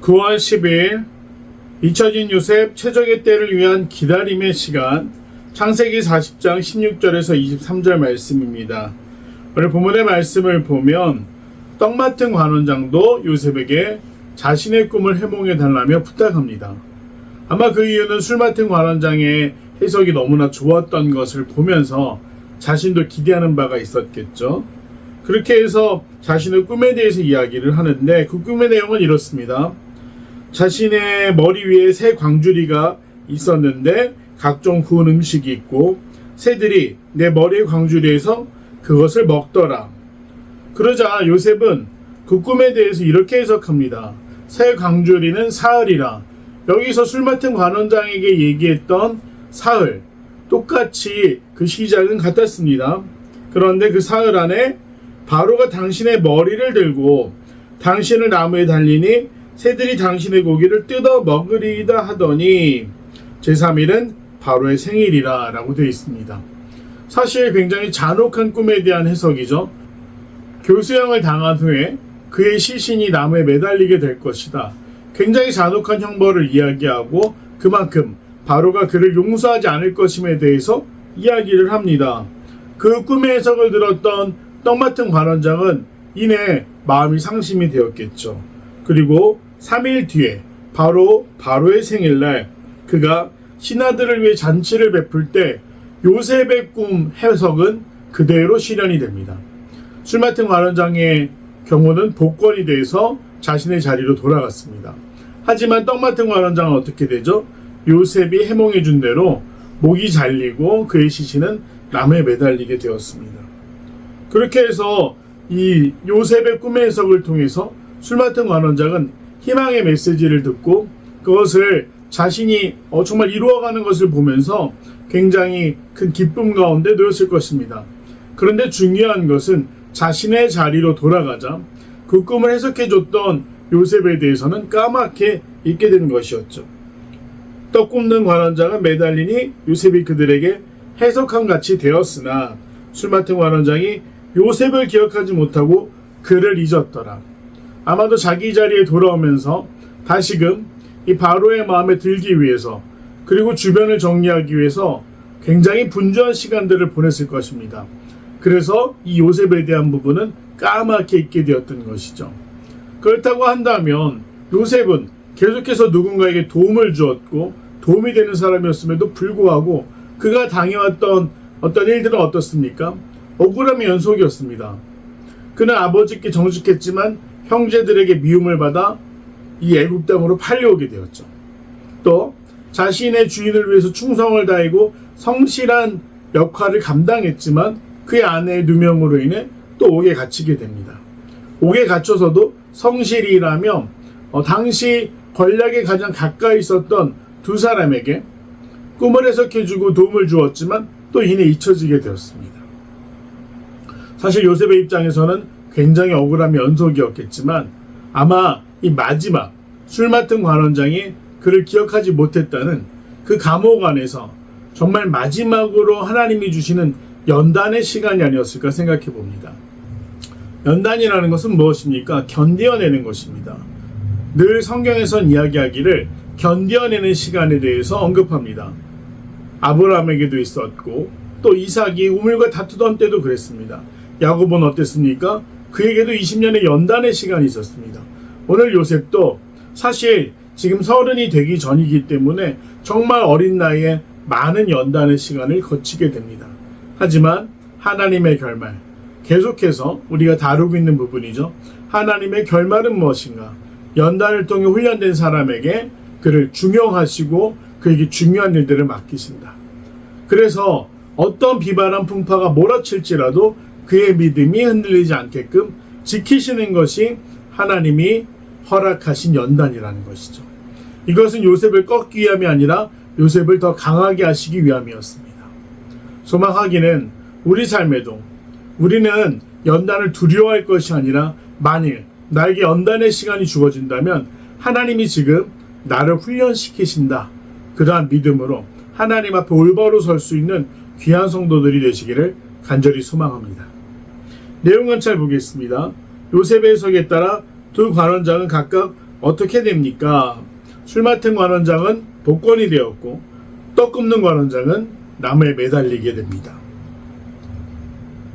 9월 10일 잊혀진 요셉 최적의 때를 위한 기다림의 시간, 창세기 40장 16절에서 23절 말씀입니다. 오늘 본문의 말씀을 보면 떡 맡은 관원장도 요셉에게 자신의 꿈을 해몽해 달라며 부탁합니다. 아마 그 이유는 술 맡은 관원장의 해석이 너무나 좋았던 것을 보면서 자신도 기대하는 바가 있었겠죠. 그렇게 해서 자신의 꿈에 대해서 이야기를 하는데, 그 꿈의 내용은 이렇습니다. 자신의 머리 위에 새 광주리가 있었는데 각종 구운 음식이 있고 새들이 내 머리의 광주리에서 그것을 먹더라. 그러자 요셉은 그 꿈에 대해서 이렇게 해석합니다. 새 광주리는 사흘이라. 여기서 술 맡은 관원장에게 얘기했던 사흘, 똑같이 그 시작은 같았습니다. 그런데 그 사흘 안에 바로가 당신의 머리를 들고 당신을 나무에 달리니 새들이 당신의 고기를 뜯어 먹으리이다 하더니 제3일은 바로의 생일이라 라고 되어 있습니다. 사실 굉장히 잔혹한 꿈에 대한 해석이죠. 교수형을 당한 후에 그의 시신이 나무에 매달리게 될 것이다. 굉장히 잔혹한 형벌을 이야기하고 그만큼 바로가 그를 용서하지 않을 것임에 대해서 이야기를 합니다. 그 꿈의 해석을 들었던 떡 맡은 관원장은 이내 마음이 상심이 되었겠죠. 그리고 3일 뒤에 바로의 생일날 그가 신하들을 위해 잔치를 베풀 때 요셉의 꿈 해석은 그대로 실현이 됩니다. 술 맡은 관원장의 경우는 복권이 돼서 자신의 자리로 돌아갔습니다. 하지만 떡 맡은 관원장은 어떻게 되죠? 요셉이 해몽해 준 대로 목이 잘리고 그의 시신은 나무에 매달리게 되었습니다. 그렇게 해서 이 요셉의 꿈의 해석을 통해서 술 맡은 관원장은 희망의 메시지를 듣고 그것을 자신이 정말 이루어가는 것을 보면서 굉장히 큰 기쁨 가운데 놓였을 것입니다. 그런데 중요한 것은 자신의 자리로 돌아가자 그 꿈을 해석해줬던 요셉에 대해서는 까맣게 잊게 된 것이었죠. 떡 굽는 관원장은 매달리니 요셉이 그들에게 해석한 같이 되었으나 술 맡은 관원장이 요셉을 기억하지 못하고 그를 잊었더라. 아마도 자기 자리에 돌아오면서 다시금 이 바로의 마음에 들기 위해서 그리고 주변을 정리하기 위해서 굉장히 분주한 시간들을 보냈을 것입니다. 그래서 이 요셉에 대한 부분은 까맣게 잊게 되었던 것이죠. 그렇다고 한다면 요셉은 계속해서 누군가에게 도움을 주었고 도움이 되는 사람이었음에도 불구하고 그가 당해왔던 어떤 일들은 어떻습니까? 억울함의 연속이었습니다. 그는 아버지께 정직했지만 형제들에게 미움을 받아 이 애굽 땅으로 팔려오게 되었죠. 또 자신의 주인을 위해서 충성을 다하고 성실한 역할을 감당했지만 그의 아내의 누명으로 인해 또 옥에 갇히게 됩니다. 옥에 갇혀서도 성실히 일하며 당시 권력에 가장 가까이 있었던 두 사람에게 꿈을 해석해주고 도움을 주었지만 또 이내 잊혀지게 되었습니다. 사실 요셉의 입장에서는 굉장히 억울함의 연속이었겠지만 아마 이 마지막 술 맡은 관원장이 그를 기억하지 못했다는 그 감옥 안에서 정말 마지막으로 하나님이 주시는 연단의 시간이 아니었을까 생각해 봅니다. 연단이라는 것은 무엇입니까? 견뎌내는 것입니다. 늘 성경에선 이야기하기를 견뎌내는 시간에 대해서 언급합니다. 아브라함에게도 있었고 또 이삭이 우물과 다투던 때도 그랬습니다. 야곱은 어땠습니까? 그에게도 20년의 연단의 시간이 있었습니다. 오늘 요셉도 사실 지금 30이 되기 전이기 때문에 정말 어린 나이에 많은 연단의 시간을 거치게 됩니다. 하지만 하나님의 결말, 계속해서 우리가 다루고 있는 부분이죠. 하나님의 결말은 무엇인가? 연단을 통해 훈련된 사람에게 그를 중용하시고 그에게 중요한 일들을 맡기신다. 그래서 어떤 비바람 풍파가 몰아칠지라도 그의 믿음이 흔들리지 않게끔 지키시는 것이 하나님이 허락하신 연단이라는 것이죠. 이것은 요셉을 꺾기 위함이 아니라 요셉을 더 강하게 하시기 위함이었습니다. 소망하기는 우리 삶에도 우리는 연단을 두려워할 것이 아니라 만일 나에게 연단의 시간이 주어진다면 하나님이 지금 나를 훈련시키신다. 그러한 믿음으로 하나님 앞에 올바로 설 수 있는 귀한 성도들이 되시기를 간절히 소망합니다. 내용은 잘 보겠습니다. 요셉의 해석에 따라 두 관원장은 각각 어떻게 됩니까? 술 맡은 관원장은 복권이 되었고 떡 굽는 관원장은 나무에 매달리게 됩니다.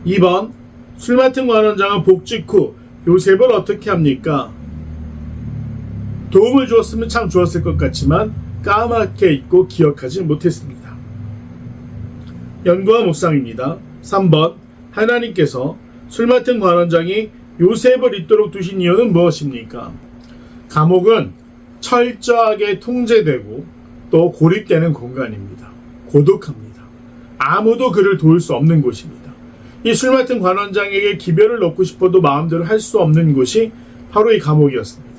2번, 술 맡은 관원장은 복직 후 요셉을 어떻게 합니까? 도움을 주었으면 참 좋았을 것 같지만 까맣게 잊고 기억하지 못했습니다. 연구와 묵상입니다. 3번, 하나님께서 술 맡은 관원장이 요셉을 잊도록 두신 이유는 무엇입니까? 감옥은 철저하게 통제되고 또 고립되는 공간입니다. 고독합니다. 아무도 그를 도울 수 없는 곳입니다. 이 술 맡은 관원장에게 기별을 놓고 싶어도 마음대로 할 수 없는 곳이 바로 이 감옥이었습니다.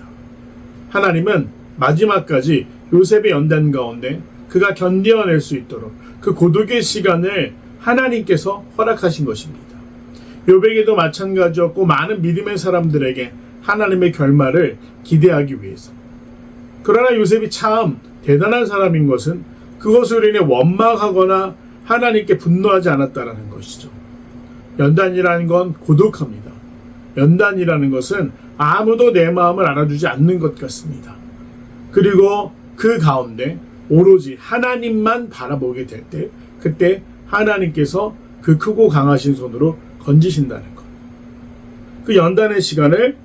하나님은 마지막까지 요셉의 연단 가운데 그가 견뎌낼 수 있도록 그 고독의 시간을 하나님께서 허락하신 것입니다. 욥에게도 마찬가지였고 많은 믿음의 사람들에게 하나님의 결말을 기대하기 위해서. 그러나 요셉이 참 대단한 사람인 것은 그것으로 인해 원망하거나 하나님께 분노하지 않았다는 것이죠. 연단이라는 건 고독합니다. 연단이라는 것은 아무도 내 마음을 알아주지 않는 것 같습니다. 그리고 그 가운데 오로지 하나님만 바라보게 될 때, 그때 하나님께서 그 크고 강하신 손으로 건지신다는 것. 그 연단의 시간을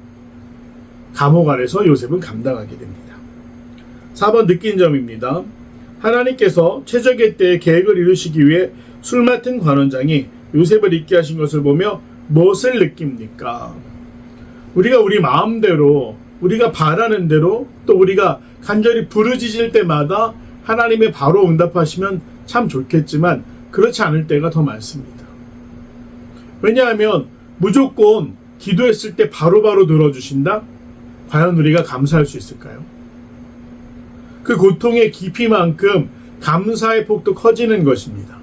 감옥 안에서 요셉은 감당하게 됩니다. 4번 느낀 점입니다. 하나님께서 최적의 때에 계획을 이루시기 위해 술 맡은 관원장이 요셉을 잊게 하신 것을 보며 무엇을 느낍니까? 우리가 우리 마음대로, 우리가 바라는 대로, 또 우리가 간절히 부르짖을 때마다 하나님의 바로 응답하시면 참 좋겠지만 그렇지 않을 때가 더 많습니다. 왜냐하면 무조건 기도했을 때 바로바로 들어주신다? 과연 우리가 감사할 수 있을까요? 그 고통의 깊이만큼 감사의 폭도 커지는 것입니다.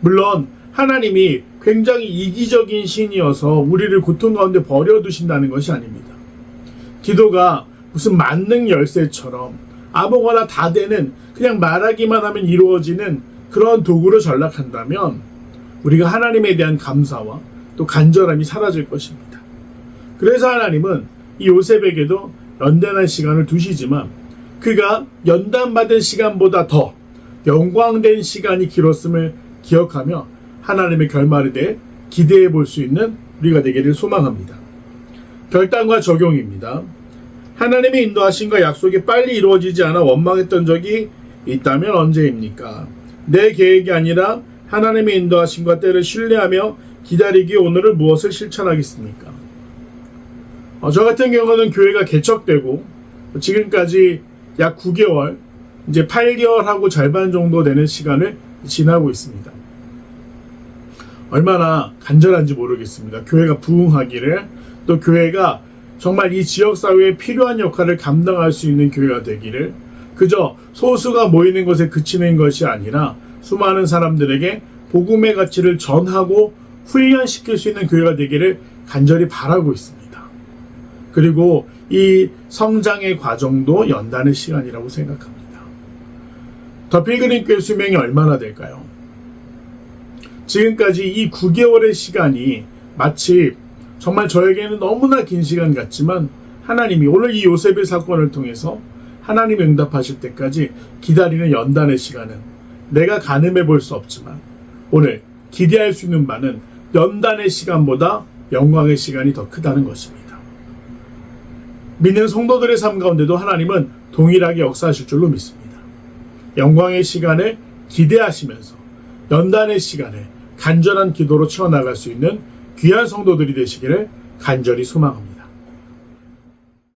물론 하나님이 굉장히 이기적인 신이어서 우리를 고통 가운데 버려두신다는 것이 아닙니다. 기도가 무슨 만능 열쇠처럼 아무거나 다 되는, 그냥 말하기만 하면 이루어지는 그런 도구로 전락한다면 우리가 하나님에 대한 감사와 또 간절함이 사라질 것입니다. 그래서 하나님은 이 요셉에게도 연단한 시간을 두시지만 그가 연단받은 시간보다 더 영광된 시간이 길었음을 기억하며 하나님의 결말에 대해 기대해 볼 수 있는 우리가 되기를 소망합니다. 결단과 적용입니다. 하나님의 인도하심과 약속이 빨리 이루어지지 않아 원망했던 적이 있다면 언제입니까? 내 계획이 아니라 하나님의 인도하심과 때를 신뢰하며 기다리기에 오늘을 무엇을 실천하겠습니까? 저 같은 경우는 교회가 개척되고 지금까지 약 9개월, 이제 8개월하고 절반 정도 되는 시간을 지나고 있습니다. 얼마나 간절한지 모르겠습니다. 교회가 부흥하기를, 또 교회가 정말 이 지역사회에 필요한 역할을 감당할 수 있는 교회가 되기를, 그저 소수가 모이는 것에 그치는 것이 아니라 수많은 사람들에게 복음의 가치를 전하고 훈련시킬 수 있는 교회가 되기를 간절히 바라고 있습니다. 그리고 이 성장의 과정도 연단의 시간이라고 생각합니다. 더 필그림 교회 수명이 얼마나 될까요? 지금까지 이 9개월의 시간이 마치 정말 저에게는 너무나 긴 시간 같지만 하나님이 오늘 이 요셉의 사건을 통해서 하나님이 응답하실 때까지 기다리는 연단의 시간은 내가 가늠해 볼 수 없지만 오늘 기대할 수 있는 바는 연단의 시간보다 영광의 시간이 더 크다는 것입니다. 믿는 성도들의 삶 가운데도 하나님은 동일하게 역사하실 줄로 믿습니다. 영광의 시간을 기대하시면서 연단의 시간을 간절한 기도로 채워나갈 수 있는 귀한 성도들이 되시기를 간절히 소망합니다.